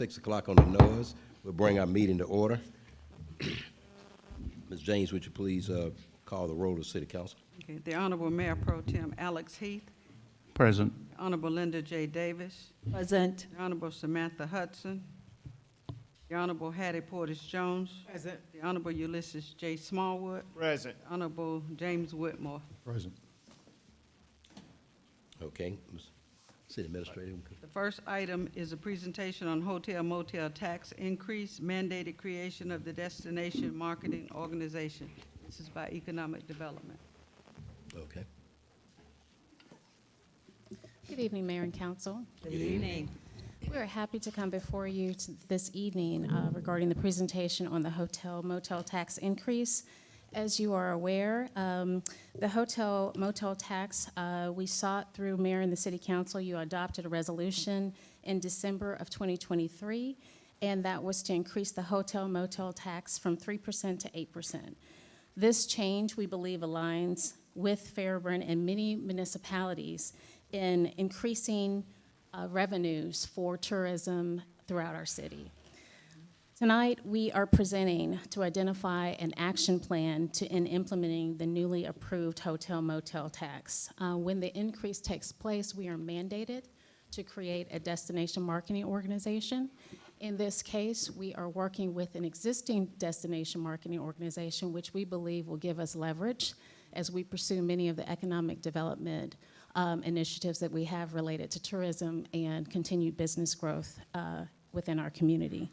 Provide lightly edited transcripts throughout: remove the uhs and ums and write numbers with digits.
6 o'clock on the nose. We'll bring our meeting to order. Ms. James, would you please call the roll of City Council? Okay, the Honorable Mayor Pro Tem Alex Heath, Present. Honorable Linda J. Davis, Present. the Honorable Samantha Hudson, the Honorable Hattie Portis Jones, Present. the Honorable Ulysses J. Smallwood, Present. the Honorable James Whitmore. Present. Okay, Ms. City Administrator. The first item is a presentation on hotel motel tax increase, mandated creation of the Destination Marketing Organization. This is by Economic Development. Okay. Good evening, Mayor and Council. Good evening. We are happy to come before you this evening regarding the presentation on the hotel motel tax increase. As you are aware, the hotel motel tax, we sought through Mayor and the City Council. You adopted a resolution in December of 2023, and that was to increase the hotel motel tax from 3% to 8%. This change, we believe, aligns with Fairburn and many municipalities in increasing revenues for tourism throughout our city. Tonight, we are presenting to identify an action plan in implementing the newly approved hotel motel tax. When the increase takes place, we are mandated to create a destination marketing organization. In this case, we are working with an existing destination marketing organization, which we believe will give us leverage as we pursue many of the economic development initiatives that we have related to tourism and continued business growth within our community.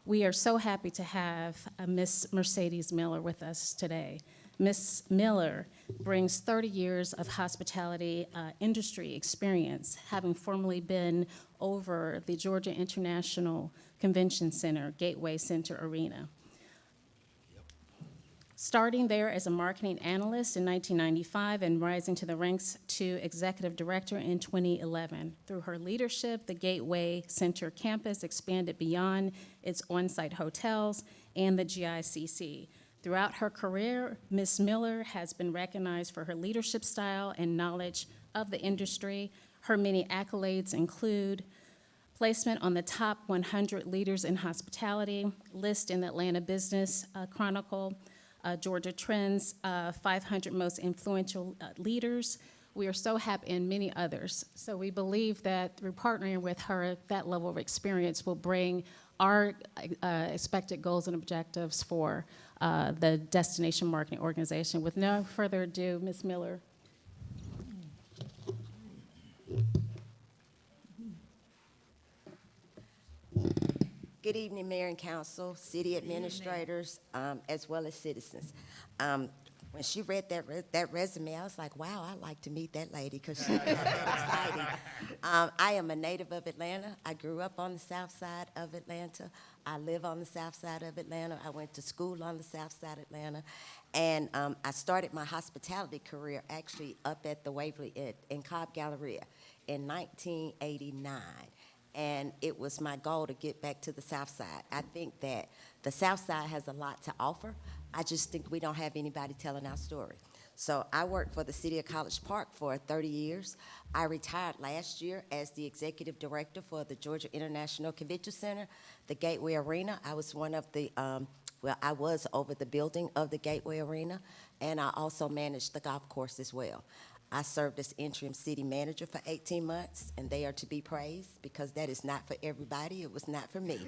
We are so happy to have Miss Mercedes Miller with us today. Miss Miller brings 30 years of hospitality industry experience, having formerly been over the Georgia International Convention Center, Gateway Center Arena. Starting there as a marketing analyst in 1995 and rising to the ranks to executive director in 2011. Through her leadership, the Gateway Center campus expanded beyond its on-site hotels and the GICC. Throughout her career, Ms. Miller has been recognized for her leadership style and knowledge of the industry. Her many accolades include placement on the top 100 leaders in hospitality, list in the Atlanta Business Chronicle, Georgia Trends, 500 most influential leaders. We are so happy, and many others. So we believe that through partnering with her, that level of experience will bring our expected goals and objectives for the Destination Marketing Organization. With no further ado, Ms. Miller. Good evening, Mayor and Council, city administrators, as well as citizens. When she read that resume, I was like, wow, I'd like to meet that lady because she's that exciting. I am a native of Atlanta. I grew up on the south side of Atlanta. I live on the south side of Atlanta. I went to school on the south side of Atlanta. And I started my hospitality career actually up at the Waverly in Cobb Galleria in 1989. And it was my goal to get back to the South Side. I think that the South Side has a lot to offer. I just think we don't have anybody telling our story. So I worked for the city of College Park for 30 years. I retired last year as the executive director for the Georgia International Convention Center, the Gateway Arena. I was one of the, I was over the building of the Gateway Arena, and I also managed the golf course as well. I served as interim city manager for 18 months, and they are to be praised because that is not for everybody. It was not for me.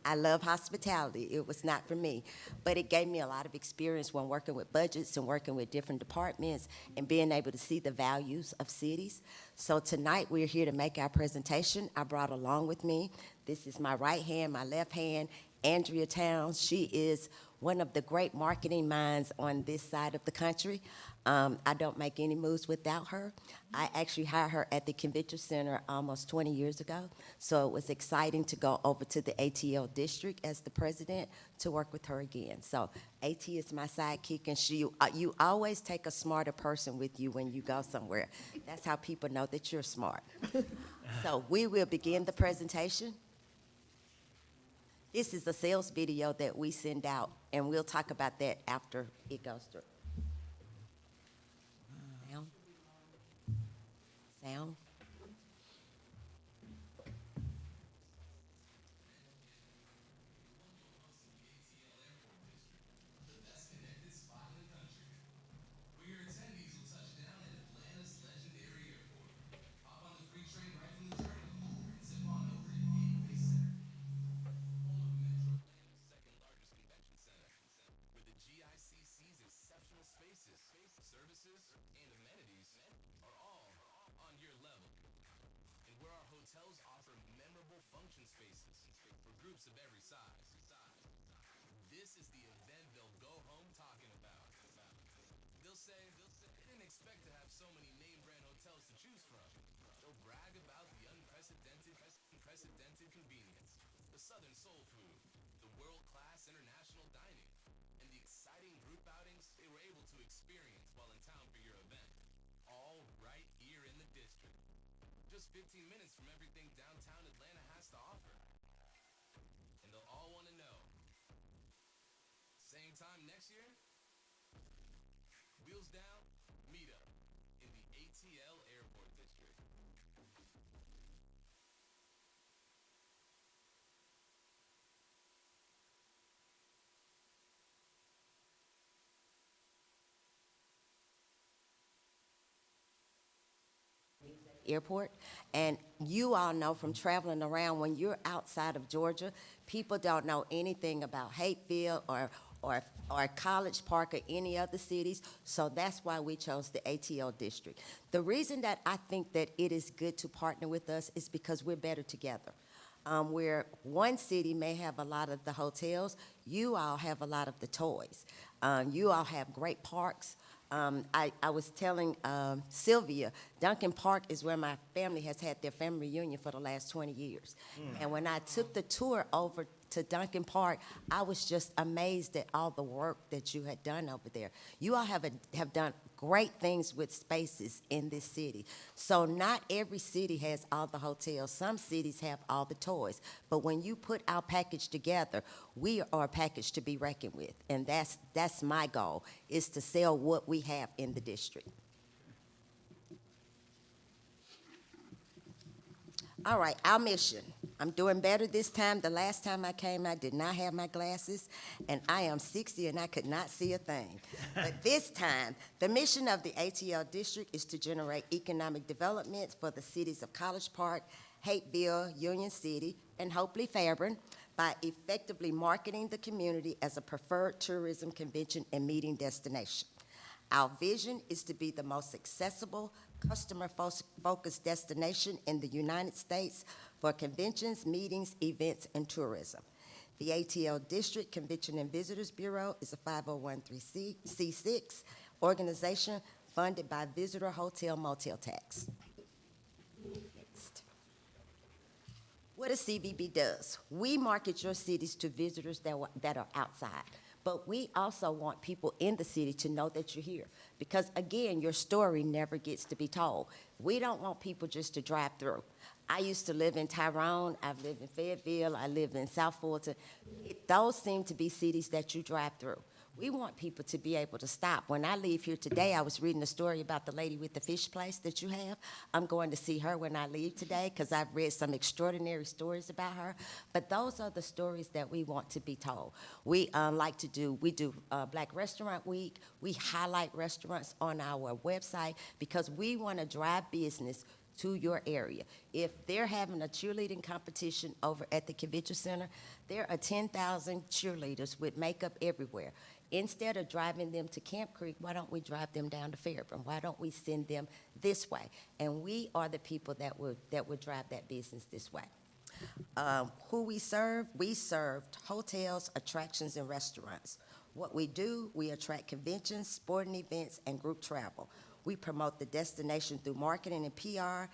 I love hospitality. It was not for me. But it gave me a lot of experience when working with budgets and working with different departments and being able to see the values of cities. So tonight we're here to make our presentation. I brought along with me, this is my right hand, my left hand, Andrea Towns. She is one of the great marketing minds on this side of the country. I don't make any moves without her. I actually hired her at the Convention Center almost 20 years ago, so it was exciting to go over to the ATL district as the president to work with her again. So AT is my sidekick, and you always take a smarter person with you when you go somewhere. That's how people know that you're smart. So we will begin the presentation. This is a sales video that we send out, and we'll talk about that after it goes through. Sound? function spaces for groups of every size. This is the event they'll go home talking about. They'll say they didn't expect to have so many name brand hotels to choose from. They'll brag about the unprecedented convenience, the southern soul food, the world-class international dining, and the exciting group outings they were able to experience while in town for your event. All right here in the district. Just 15 minutes from everything downtown Atlanta has to offer. And they'll all want to know. Same time next year? Wheels down, meet up in the ATL Airport District. Airport, and you all know from traveling around, when you're outside of Georgia, people don't know anything about Hateville or College Park or any other cities, so that's why we chose the ATL district. The reason that I think that it is good to partner with us is because we're better together. Where one city may have a lot of the hotels, you all have a lot of the toys. You all have great parks. I was telling Sylvia, Duncan Park is where my family has had their family reunion for the last 20 years. And when I took the tour over to Duncan Park, I was just amazed at all the work that you had done over there. You all have done great things with spaces in this city. So not every city has all the hotels. Some cities have all the toys. But when you put our package together, we are a package to be reckoned with. And that's my goal, is to sell what we have in the district. All right, our mission. I'm doing better this time. The last time I came, I did not have my glasses, and I am 60 and I could not see a thing. But this time, the mission of the ATL district is to generate economic development for the cities of College Park, Hateville, Union City, and hopefully Fairburn by effectively marketing the community as a preferred tourism convention and meeting destination. Our vision is to be the most accessible, customer-focused destination in the United States for conventions, meetings, events, and tourism. The ATL District Convention and Visitors Bureau is a 501c6 organization funded by Visitor Hotel Motel Tax. Next. What a CVB does, we market your cities to visitors that are outside. But we also want people in the city to know that you're here. Because again, your story never gets to be told. We don't want people just to drive through. I used to live in Tyrone, I've lived in Fayetteville, I lived in South Fulton. Those seem to be cities that you drive through. We want people to be able to stop. When I leave here today, I was reading a story about the lady with the fish place that you have. I'm going to see her when I leave today because I've read some extraordinary stories about her. But those are the stories that we want to be told. We do Black Restaurant Week. We highlight restaurants on our website because we want to drive business to your area. If they're having a cheerleading competition over at the convention center, there are 10,000 cheerleaders with makeup everywhere. Instead of driving them to Camp Creek, why don't we drive them down to Fairburn? Why don't we send them this way? And we are the people that would drive that business this way. Who we serve hotels, attractions, and restaurants. What we do, we attract conventions, sporting events, and group travel. We promote the destination through marketing and PR,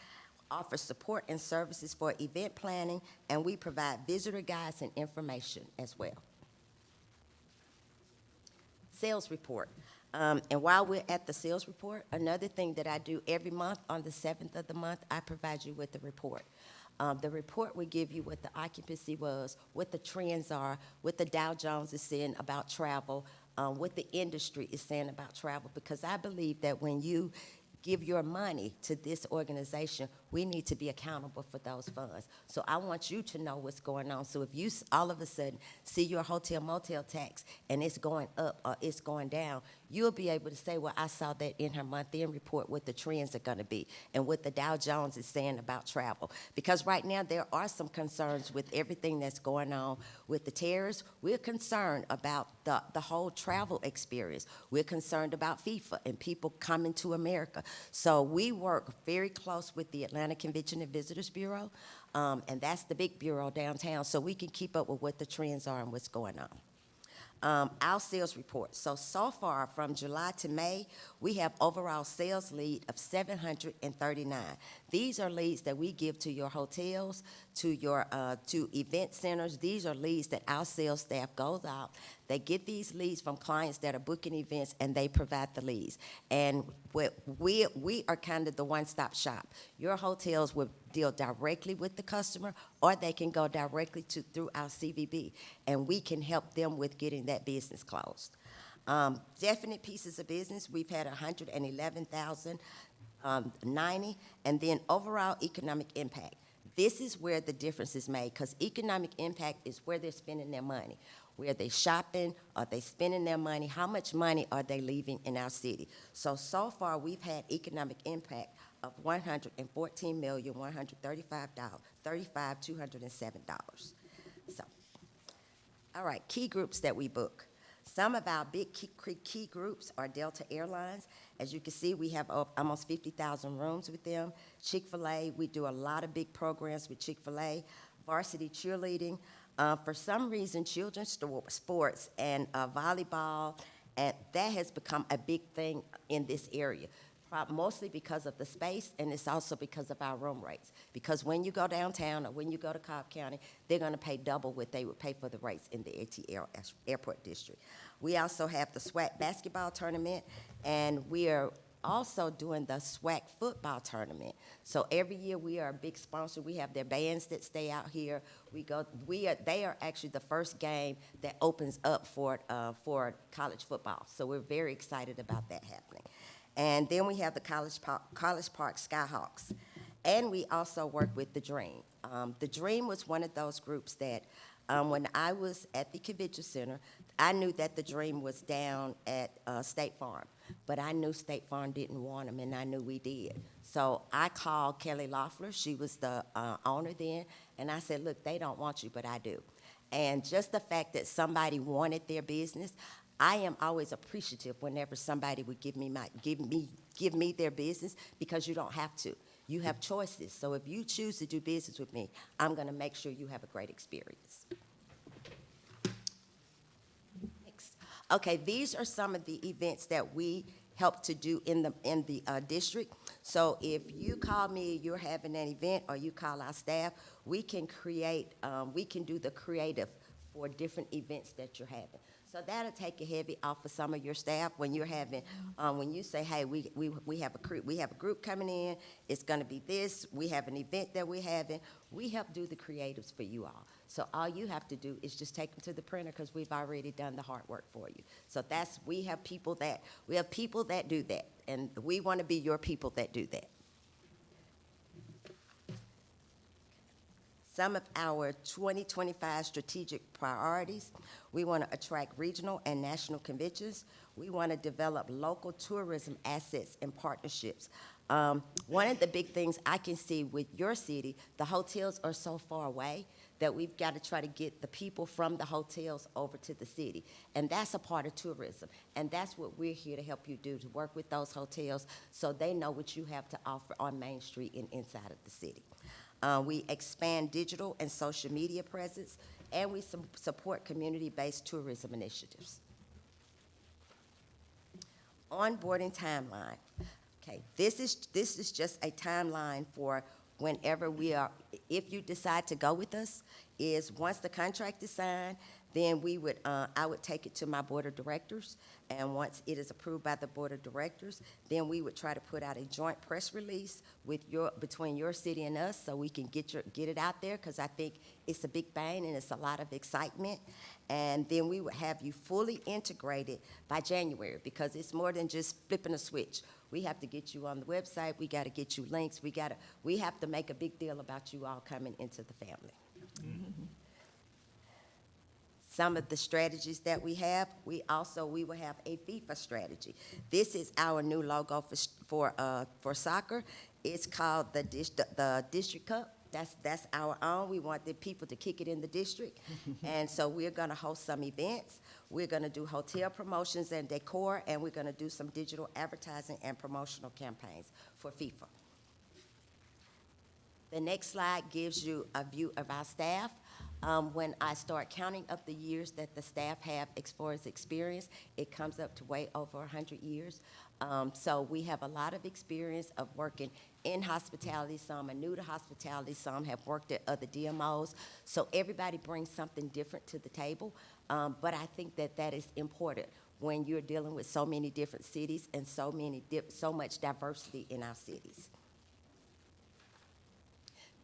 offer support and services for event planning, and we provide visitor guides and information as well. Sales report. And while we're at the sales report, another thing that I do every month, on the 7th of the month, I provide you with the report. The report will give you what the occupancy was, what the trends are, what the Dow Jones is saying about travel, what the industry is saying about travel, because I believe that when you give your money to this organization, we need to be accountable for those funds. So I want you to know what's going on. So if you all of a sudden see your hotel motel tax and it's going up or it's going down, you'll be able to say, well, I saw that in her month-end report, what the trends are going to be and what the Dow Jones is saying about travel. Because right now there are some concerns with everything that's going on with the tariffs. We're concerned about the whole travel experience. We're concerned about FIFA and people coming to America. So we work very close with the Atlanta Atlanta Convention and Visitors Bureau, and that's the big bureau downtown, so we can keep up with what the trends are and what's going on. Our sales report. So far, from July to May, we have overall sales lead of 739. These are leads that we give to your hotels, to your to event centers. These are leads that our sales staff goes out. They get these leads from clients that are booking events, and they provide the leads. And we are kind of the one-stop shop. Your hotels will deal directly with the customer, or they can go directly through our CVB, and we can help them with getting that business closed. Definite pieces of business, we've had 111,090, and then overall economic impact. This is where the difference is made, because economic impact is where they're spending their money. Where they shopping? Are they spending their money? How much money are they leaving in our city? So far, we've had economic impact of $114,135,207. So, all right, key groups that we book. Some of our big key groups are Delta Airlines. As you can see, we have almost 50,000 rooms with them. Chick-fil-A, we do a lot of big programs with Chick-fil-A. Varsity cheerleading. For some reason, children's sports and volleyball, and that has become a big thing in this area, mostly because of the space, and it's also because of our room rates. Because when you go downtown or when you go to Cobb County, they're going to pay double what they would pay for the rates in the ATL Airport District. We also have the SWAC basketball tournament, and we are also doing the SWAC football tournament. So every year we are a big sponsor. We have their bands that stay out here. They are actually the first game that opens up for college football. So we're very excited about that happening. And then we have the College Park Skyhawks. And we also work with The Dream. The Dream was one of those groups that when I was at the convention center, I knew that The Dream was down at State Farm, but I knew State Farm didn't want them, and I knew we did. So I called Kelly Loeffler, she was the owner then, and I said, look, they don't want you, but I do. And just the fact that somebody wanted their business, I am always appreciative whenever somebody would give me their business, because you don't have to. You have choices. So if you choose to do business with me, I'm going to make sure you have a great experience. Next. Okay, these are some of the events that we help to do in the district. So if you call me, you're having an event, or you call our staff, we can do the creative for different events that you're having. So that'll take a heavy off of some of your staff when you're having, when you say, hey, we have a group coming in, it's gonna be this, we have an event that we're having, we help do the creatives for you all. So all you have to do is just take them to the printer, because we've already done the hard work for you. So we have people that do that, and we wanna be your people that do that. Some of our 2025 strategic priorities: we want to attract regional and national conventions. We want to develop local tourism assets and partnerships. One of the big things I can see with your city, the hotels are so far away that we've got to try to get the people from the hotels over to the city. And that's a part of tourism. And that's what we're here to help you do, to work with those hotels so they know what you have to offer on Main Street and inside of the city. We expand digital and social media presence, and we support community-based tourism initiatives. Onboarding timeline. Okay, this is just a timeline for whenever if you decide to go with us, is once the contract is signed, then I would take it to my board of directors, and once it is approved by the board of directors, then we would try to put out a joint press release between your city and us, so we can get it out there, because I think it's a big bang and it's a lot of excitement. And then we would have you fully integrated by January, because it's more than just flipping a switch. We have to get you on the website. We got to get you links. We have to make a big deal about you all coming into the family. Mm-hmm. Some of the strategies that we have, we will have a FIFA strategy. This is our new logo for soccer. It's called the District Cup. That's our own. We want the people to kick it in the district. And so we're going to host some events. We're going to do hotel promotions and decor, and we're going to do some digital advertising and promotional campaigns for FIFA. The next slide gives you a view of our staff. When I start counting up the years that the staff have as far as experience, it comes up to way over 100 years. So we have a lot of experience of working in hospitality. Some are new to hospitality, some have worked at other DMOs. So everybody brings something different to the table. But I think that that is important when you're dealing with so many different cities and so much diversity in our cities.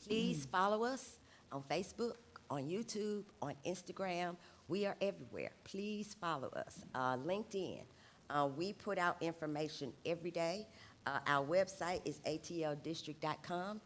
Please follow us on Facebook, on YouTube, on Instagram. We are everywhere. Please follow us. LinkedIn. We put out information every day. Our website is atldistrict.com.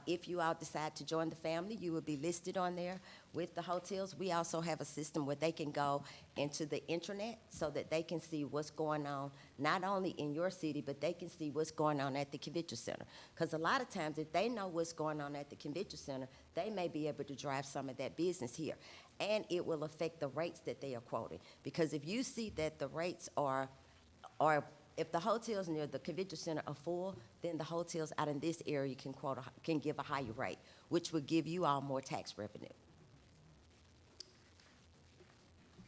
If you all decide to join the family, you will be listed on there with the hotels. We also have a system where they can go into the intranet so that they can see what's going on, not only in your city, but they can see what's going on at the convention center. Because a lot of times, if they know what's going on at the convention center, they may be able to drive some of that business here. And it will affect the rates that they are quoting. Because if you see that the rates are if the hotels near the convention center are full, then the hotels out in this area can give a higher rate, which will give you all more tax revenue.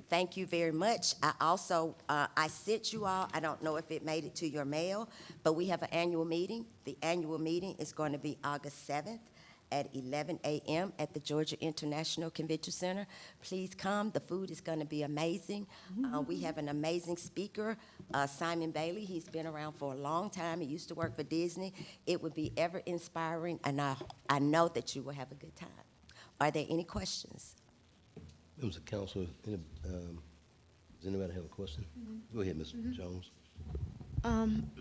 Thank you very much. I also, I sent you all, I don't know if it made it to your mail, but we have an annual meeting. The annual meeting is going to be August 7th at 11 a.m. at the Georgia International Convention Center. Please come. The food is going to be amazing. We have an amazing speaker, Simon Bailey. He's been around for a long time. He used to work for Disney. It would be ever inspiring, and I know that you will have a good time. Are there any questions? Members of council, does anybody have a question? Go ahead, Ms. Jones.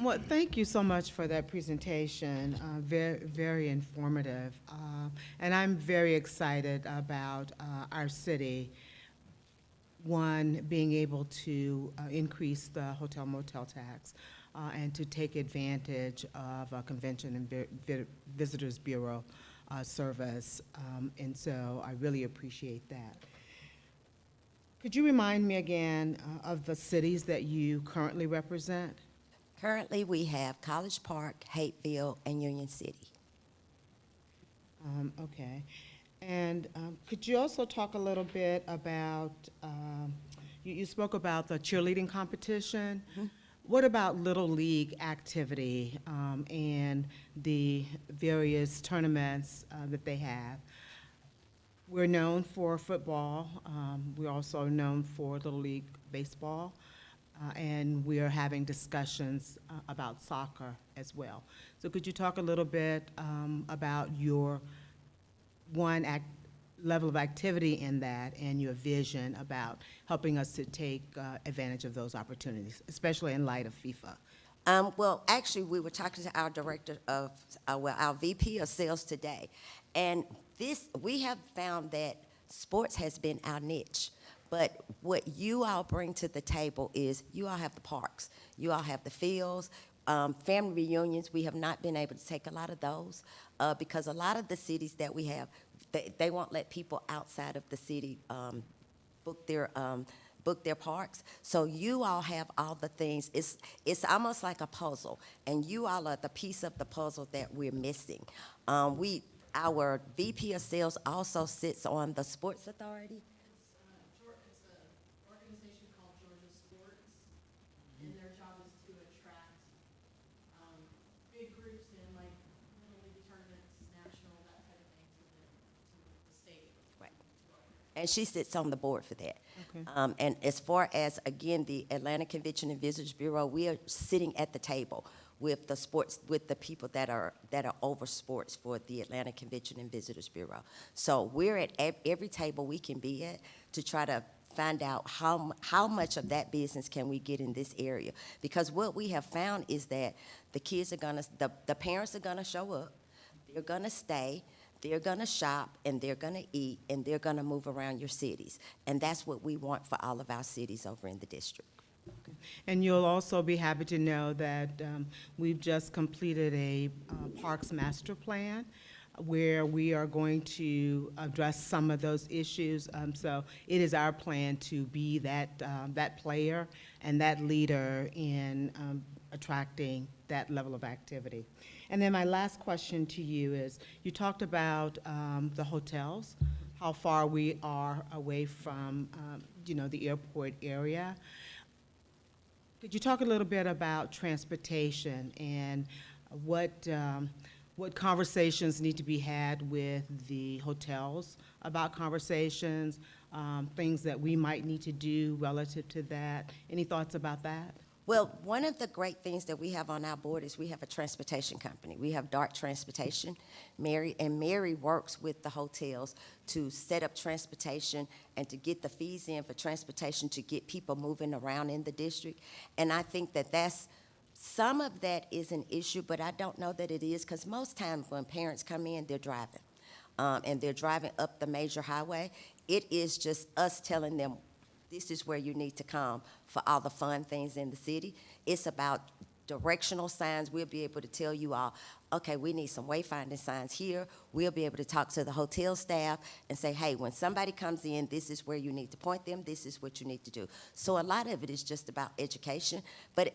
Well, thank you so much for that presentation. Very, very informative. And I'm very excited about our city, one, being able to increase the hotel motel tax and to take advantage of a Convention and Visitors Bureau service. And so I really appreciate that. Could you remind me again of the cities that you currently represent? Currently, we have College Park, Hateville, and Union City. Okay. And could you also talk a little bit about, you spoke about the cheerleading competition. Mm-hmm. What about Little League activity and the various tournaments that they have? We're known for football. We're also known for Little League baseball. And we are having discussions about soccer as well. So could you talk a little bit about your level of activity in that and your vision about helping us to take advantage of those opportunities, especially in light of FIFA? Well, actually, we were talking to our director of, our VP of sales today, and we have found that sports has been our niche. But what you all bring to the table is you all have the parks, you all have the fields, family reunions. We have not been able to take a lot of those because a lot of the cities that we have, they won't let people outside of the city book their parks. So you all have all the things. It's almost like a puzzle, and you all are the piece of the puzzle that we're missing. Our VP of sales also sits on the Sports Authority. It's an organization called Georgia Sports, and their job is to attract big groups in like Little League tournaments, national, that type of thing to the state. Right. And she sits on the board for that. Okay. And as far as, again, the Atlanta Convention and Visitors Bureau, we are sitting at the table with the people that are over sports for the Atlanta Convention and Visitors Bureau. So we're at every table we can be at to try to find out how much of that business can we get in this area. Because what we have found is that the kids are gonna, the parents are gonna show up, they're gonna stay, they're gonna shop, and they're gonna eat, and they're gonna move around your cities. And that's what we want for all of our cities over in the district. And you'll also be happy to know that we've just completed a Parks Master Plan where we are going to address some of those issues. So it is our plan to be that player and that leader in attracting that level of activity. And then my last question to you is, you talked about the hotels, how far we are away from, the airport area. Could you talk a little bit about transportation and what conversations need to be had with the hotels about conversations, things that we might need to do relative to that? Any thoughts about that? Well, one of the great things that we have on our board is we have a transportation company. We have Dark Transportation, Mary works with the hotels to set up transportation and to get the fees in for transportation to get people moving around in the district. And I think that some of that is an issue, but I don't know that it is, because most times when parents come in, they're driving. And they're driving up the major highway. It is just us telling them, this is where you need to come for all the fun things in the city. It's about directional signs. We'll be able to tell you all, okay, we need some wayfinding signs here. We'll be able to talk to the hotel staff and say, hey, when somebody comes in, this is where you need to point them. This is what you need to do. So a lot of it is just about education, but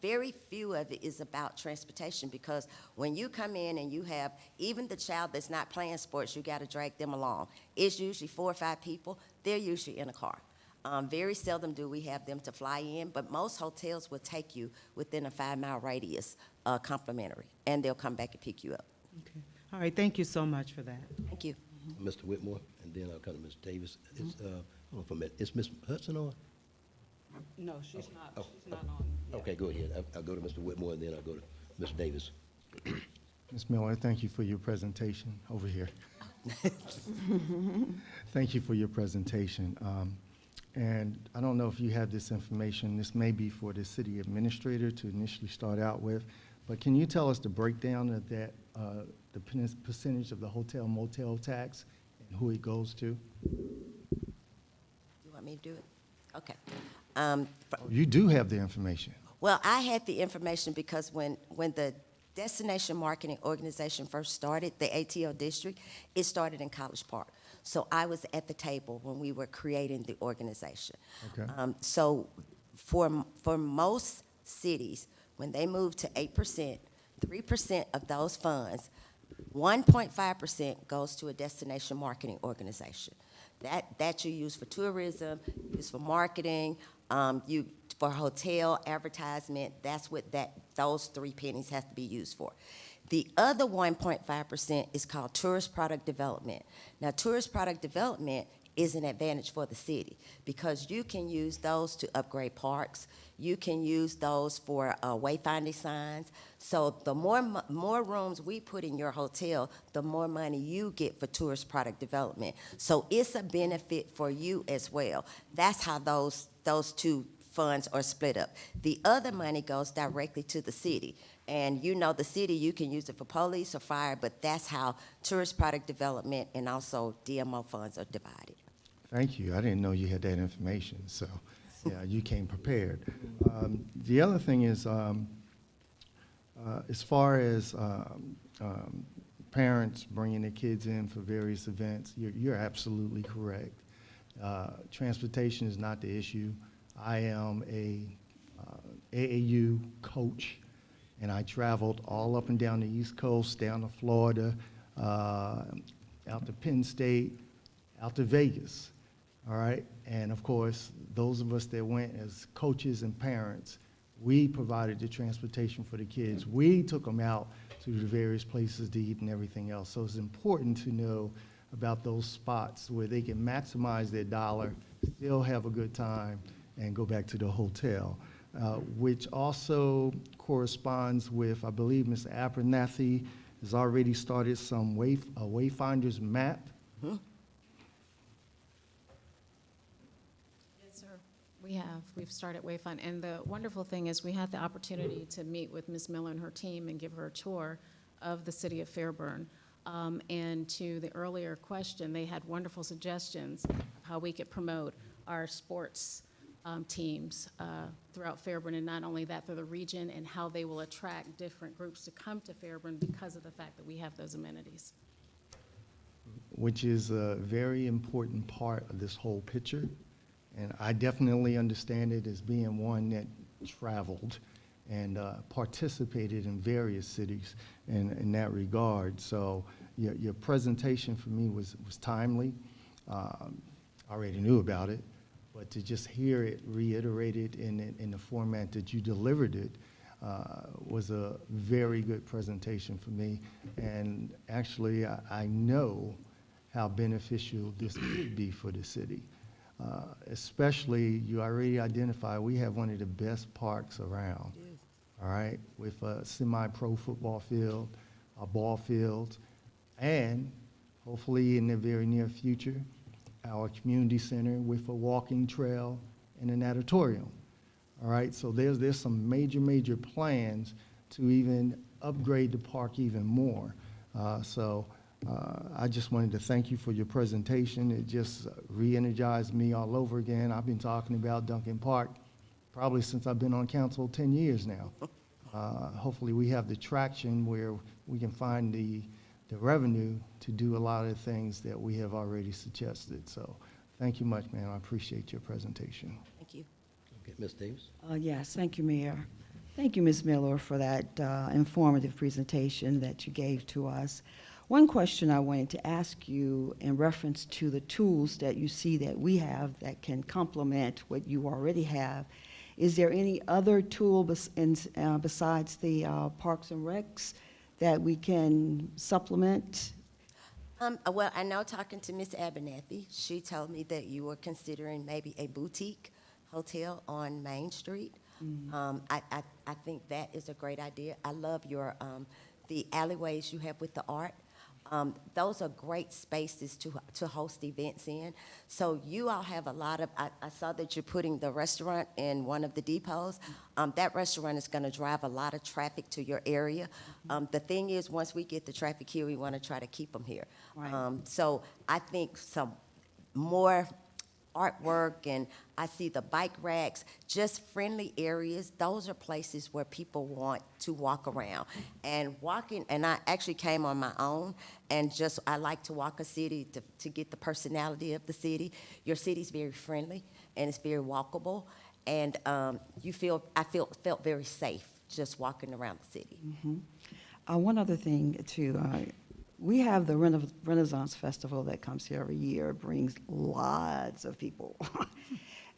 very few of it is about transportation, because when you come in and you have even the child that's not playing sports, you got to drag them along. It's usually 4 or 5 people. They're usually in a car. Very seldom do we have them to fly in, but most hotels will take you within a 5-mile radius, complimentary, and they'll come back and pick you up. Okay. All right, thank you so much for that. Thank you. Mr. Whitmore, and then I'll come to Ms. Davis. It's, hold on for a minute. Is Ms. Hudson on? No, she's not, Oh, she's not on. yet. Okay, go ahead. I'll go to Mr. Whitmore, and then I'll go to Ms. Davis. Ms. Miller, thank you for your presentation over here. Thank you for your presentation. And I don't know if you have this information. This may be for the city administrator to initially start out with, but can you tell us the breakdown of that, the percentage of the hotel motel tax and who it goes to? You want me to do it? Okay. You do have the information. Well, I had the information because when the Destination Marketing Organization first started, the ATL district, it started in College Park. So I was at the table when we were creating the organization. Okay. So for most cities, when they move to 8%, 3% of those funds, 1.5% goes to a destination marketing organization. That you use for tourism, use for marketing, for hotel advertisement. That's what those 3 pennies have to be used for. The other 1.5% is called tourist product development. Now, tourist product development is an advantage for the city because you can use those to upgrade parks. You can use those for wayfinding signs. So the more rooms we put in your hotel, the more money you get for tourist product development. So it's a benefit for you as well. That's how those 2 funds are split up. The other money goes directly to the city. And the city, you can use it for police or fire, but that's how tourist product development and also DMO funds are divided. Thank you. I didn't know you had that information, so yeah, you came prepared. The other thing is, as far as parents bringing their kids in for various events, you're absolutely correct. Transportation is not the issue. I am a AAU coach, and I traveled all up and down the East Coast, down to Florida, out to Penn State, out to Vegas, all right? And of course, those of us that went as coaches and parents, we provided the transportation for the kids. We took them out to the various places to eat and everything else. So it's important to know about those spots where they can maximize their dollar, still have a good time, and go back to the hotel. Which also corresponds with, I believe Mr. Abernathy has already started some Wayfinders map. Hmm? Yes, sir. We have. We've started Wayfind. And the wonderful thing is we had the opportunity to meet with Ms. Miller and her team and give her a tour of the city of Fairburn. And to the earlier question, they had wonderful suggestions of how we could promote our sports teams throughout Fairburn, and not only that, through the region, and how they will attract different groups to come to Fairburn because of the fact that we have those amenities. Which is a very important part of this whole picture. And I definitely understand it as being one that traveled and participated in various cities in that regard. So your presentation for me was timely. I already knew about it, but to just hear it reiterated in the format that you delivered it was a very good presentation for me. And actually, I know how beneficial this could be for the city. Especially, you already identified, we have one of the best parks around. All right, with a semi-pro football field, a ball field, and hopefully in the very near future, our community center with a walking trail and an auditorium. All right, so there's some major plans to even upgrade the park even more. I just wanted to thank you for your presentation. It just re-energized me all over again. I've been talking about Duncan Park probably since I've been on council 10 years now. Hopefully we have the traction where we can find the revenue to do a lot of the things that we have already suggested. So thank you much, ma'am. I appreciate your presentation. Thank you. Okay, Ms. Davis? Yes, thank you, Mayor. Thank you, Ms. Miller, for that informative presentation that you gave to us. One question I wanted to ask you in reference to the tools that you see that we have that can complement what you already have. Is there any other tool besides the Parks and Recs that we can supplement? Well, I know talking to Miss Abernathy, she told me that you were considering maybe a boutique hotel on Main Street. I think that is a great idea. I love your the alleyways you have with the art. Those are great spaces to host events in. So you all have a lot of, I saw that you're putting the restaurant in one of the depots. That restaurant is going to drive a lot of traffic to your area. The thing is, once we get the traffic here, we want to try to keep them here. Right. So I think some more artwork, and I see the bike racks, just friendly areas. Those are places where people want to walk around. And walking, and I actually came on my own, and just, I like to walk a city to get the personality of the city. Your city's very friendly, and it's very walkable, and I felt very safe just walking around the city. One other thing, too. We have the Renaissance Festival that comes here every year. It brings lots of people.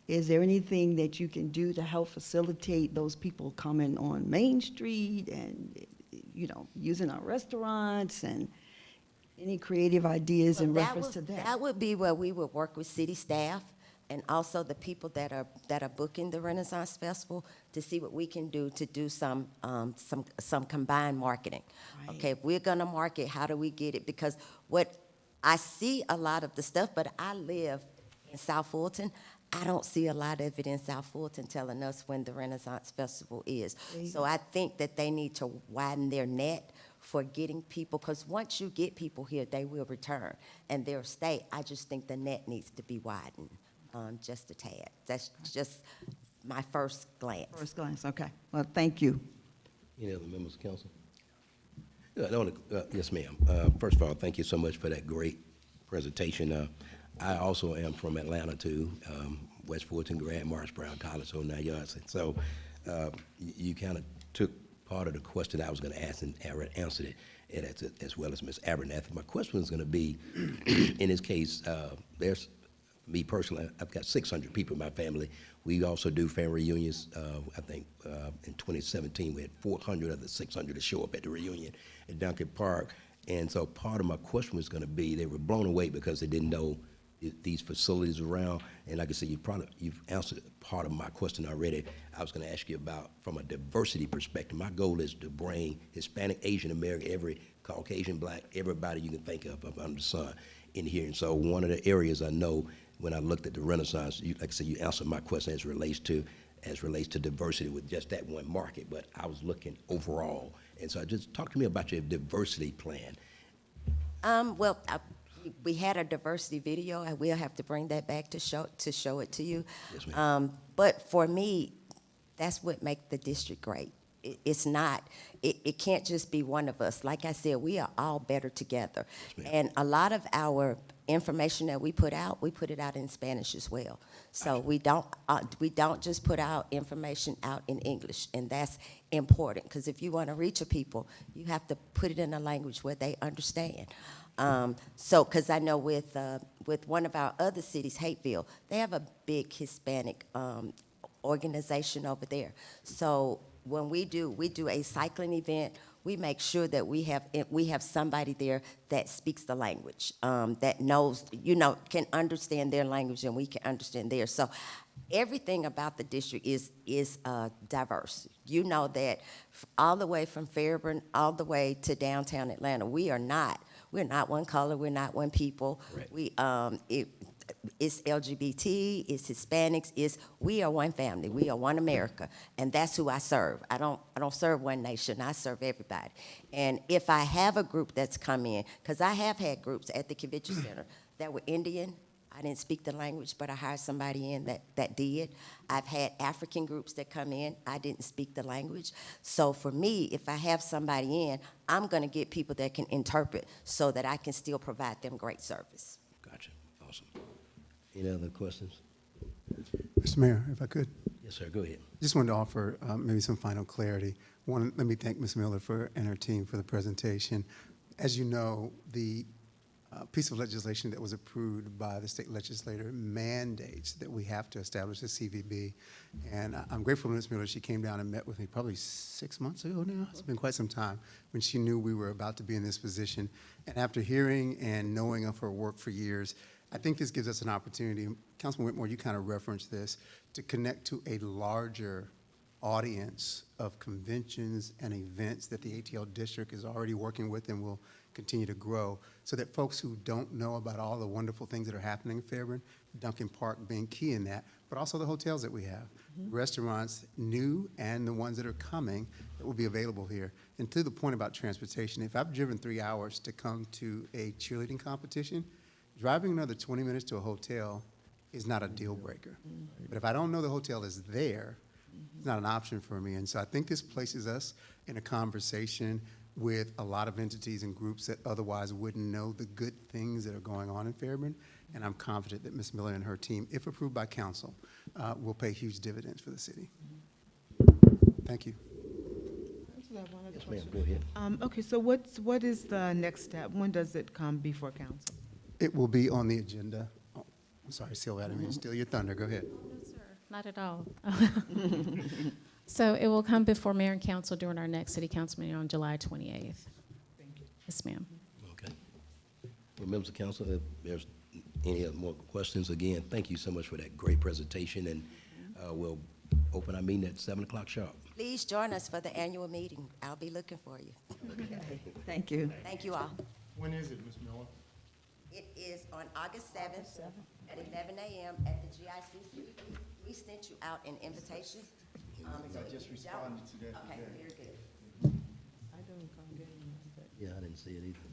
Is there anything that you can do to help facilitate those people coming on Main Street and, using our restaurants, and any creative ideas in reference to that? That would be where we would work with city staff and also the people that are booking the Renaissance Festival to see what we can do to do some combined marketing. Right. Okay, if we're gonna market, how do we get it? Because what I see a lot of the stuff, but I live in South Fulton. I don't see a lot of it in South Fulton telling us when the Renaissance Festival is. So I think that they need to widen their net for getting people, because once you get people here, they will return and they'll stay. I just think the net needs to be widened. Just a tad. That's just my first glance. First glance, okay. Well, thank you. Any other members of council? Yes, ma'am. First of all, thank you so much for that great presentation. I also am from Atlanta, too, West Fulton, Grand Marsh, Brown College, so 9 yards. And so you kind of took part of the question I was going to ask and answered it, as well as Ms. Abernathy. My question was going to be, in this case, there's me personally, I've got 600 people in my family. We also do family reunions. I think in 2017 we had 400 of the 600 to show up at the reunion at Duncan Park. And so part of my question was going to be, they were blown away because they didn't know these facilities around. And like I said, you've answered part of my question already. I was going to ask you about, from a diversity perspective, my goal is to bring Hispanic, Asian American, every Caucasian, Black, everybody you can think of under the sun in here. And so one of the areas I know, when I looked at the Renaissance, like I said, you answered my question as relates to diversity with just that one market, but I was looking overall. And so just talk to me about your diversity plan. We had a diversity video, and we'll have to bring that back to show it to you. Yes, ma'am. But for me, that's what makes the district great. it's not, it can't just be one of us. Like I said, we are all better together. ma'am. And a lot of our information that we put it out in Spanish as well. So we don't just put our information out in English, and that's important, because if you want to reach a people, you have to put it in a language where they understand. So, because I know with one of our other cities, Hateville, they have a big Hispanic organization over there. So when we do a cycling event, we make sure that we have somebody there that speaks the language, that knows, can understand their language, and we can understand theirs. So everything about the district is diverse. You know that all the way from Fairburn all the way to downtown Atlanta, we're not one color, we're not one people. Right. It's LGBT, it's Hispanics, we are one family, we are one America, and that's who I serve. I don't serve one nation, I serve everybody. And if I have a group that's come in, because I have had groups at the convention center that were Indian, I didn't speak the language, but I hired somebody in that did. I've had African groups that come in, I didn't speak the language. So for me, if I have somebody in, I'm gonna get people that can interpret so that I can still provide them great service. Gotcha. Awesome. Any other questions? Mr. Mayor, if I could, Yes, sir. Go ahead. just wanted to offer maybe some final clarity. One, let me thank Ms. Miller and her team for the presentation. As you know, the piece of legislation that was approved by the state legislator mandates that we have to establish a CVB. And I'm grateful to Ms. Miller. She came down and met with me probably 6 months ago now. It's been quite some time when she knew we were about to be in this position. And after hearing and knowing of her work for years, I think this gives us an opportunity, Councilman Whitmore, you kind of referenced this, to connect to a larger audience of conventions and events that the ATL district is already working with and will continue to grow, so that folks who don't know about all the wonderful things that are happening in Fairburn, Duncan Park being key in that, but also the hotels that we have, restaurants, new and the ones that are coming, that will be available here. And to the point about transportation, if I've driven 3 hours to come to a cheerleading competition, driving another 20 minutes to a hotel is not a deal breaker. But if I don't know the hotel is there, it's not an option for me. And so I think this places us in a conversation with a lot of entities and groups that otherwise wouldn't know the good things that are going on in Fairburn. And I'm confident that Ms. Miller and her team, if approved by council, will pay huge dividends for the city. Thank you. Yes, ma'am. Go ahead. Okay, so what is the next step? When does it come before council? It will be on the agenda. Oh, I'm sorry, Sylvia, I didn't mean to steal your thunder. Go ahead. No, sir, not at all. So it will come before mayor and council during our next city council meeting on July 28th. Thank you. Yes, ma'am. Okay. Well, members of council, if there's any other more questions, again, thank you so much for that great presentation, and we'll open our meeting at 7 o'clock sharp. Please join us for the annual meeting. I'll be looking for you. Thank you. Thank you all. When is it, Ms. Miller? It is on August 7th at 11 a.m. at the GICC. We sent you out an invitation. So I if just you responded don't- to that Okay, today. very good. I don't recall getting one, but. Yeah, I didn't see it either.